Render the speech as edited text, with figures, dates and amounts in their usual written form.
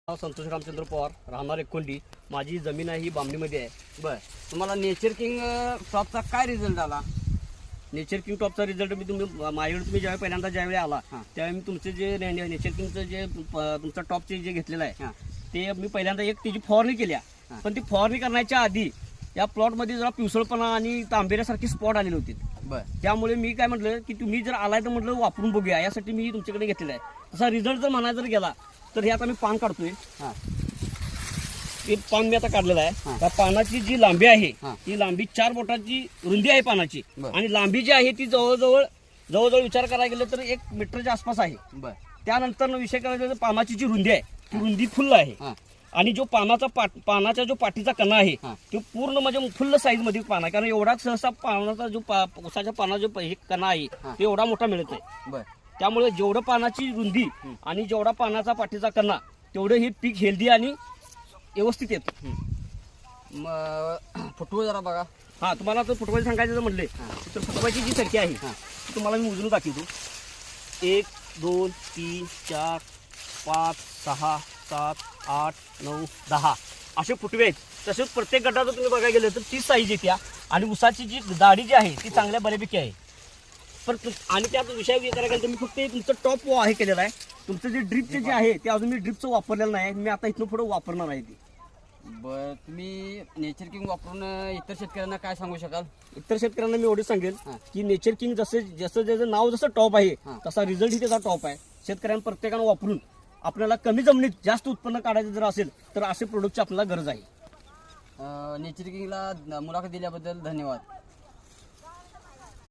संतोष रामचंद्र पवार, राहणार एकोंडी. माझी जमीन आहे ही बामणीमध्ये आहे. बर, तुम्हाला नेचर किंग टॉपचा काय रिझल्ट आला? नेचर किंग टॉपचा रिझल्ट मी माझ्याकडे तुम्ही ज्यावेळी पहिल्यांदा ज्यावेळी आला त्यावेळी मी तुमचे जे नेचर किंगचं जे तुमचं टॉपचे जे घेतलेलं आहे ते मी पहिल्यांदा एक त्याची फवारणी केल्या. पण ती फवारणी करण्याच्या आधी या प्लॉटमध्ये जरा पिवसळपणा आणि तांबेऱ्यासारखी स्पॉट आलेले होते. बर, त्यामुळे मी काय म्हटलं की तुम्ही जर आलाय तर म्हटलं वापरून बघूया, यासाठी मी तुमच्याकडे घेतलेला आहे. तसा रिझल्ट जर म्हणायला जर गेला तर हे आता मी पान काढतोय. एक पान मी आता काढलेलं आहे. त्या पानाची जी लांबी आहे ती लांबी 4 बोटाची रुंदी आहे पानाची. आणि लांबी जी आहे ती जवळजवळ विचार करायला गेलं तर 1 मीटरच्या आसपास आहे. बर, त्यानंतर विषय करायचा तर पानाची जी रुंदी आहे ती रुंदी फुल्ल आहे. आणि जो पानाचा जो पाठीचा कणा आहे तो पूर्ण म्हणजे फुल्ल साईज मध्ये पान आहे. कारण एवढा सहसा पानाचा जो उसाच्या पानाचा जो कणा आहे तो एवढा मोठा मिळत आहे. बर, त्यामुळे जेवढं पानाची रुंदी आणि जेवढा पानाचा पाठीचा कणा तेवढं हे पीक हेल्दी आणि व्यवस्थित येतं. मग फुटवळ जरा बघा. हा, तुम्हाला तर फुटवायचं सांगायचं जर म्हणले तर फुटवायची जी संख्या आहे ती तुम्हाला मी मोजून दाखवतो. 1 2 3 4 5 6 7 8 9 10 असे फुटवे आहेत. तसेच प्रत्येक गटाचं तुम्ही बघायला गेलं तर 30 साईज येत्या. आणि उसाची जी दाढी जी आहे ती चांगल्या बऱ्यापैकी आहे. पण आणि त्यात विषय करायला गेलं तर मी फक्त तुमचं टॉप आहे केलेलं आहे. तुमचं जे ड्रिपचे जे आहे ते अजून मी ड्रिपचं वापरलेलं नाही. मी आता इथनं पुढे वापरणार आहे ते. बर, तुम्ही नेचर किंग वापरून इतर शेतकऱ्यांना काय सांगू शकाल? इतर शेतकऱ्यांना मी एवढंच सांगेल की नेचर किंग जसं त्याचं नाव जसं टॉप आहे तसा रिझल्टही त्याचा टॉप आहे. शेतकऱ्यांना प्रत्येकानं वापरून आपल्याला कमी जमिनीत जास्त उत्पन्न काढायचं जर असेल तर असे प्रोडक्टची आपल्याला गरज आहे. नेचर किंगला मुलाखत दिल्याबद्दल धन्यवाद.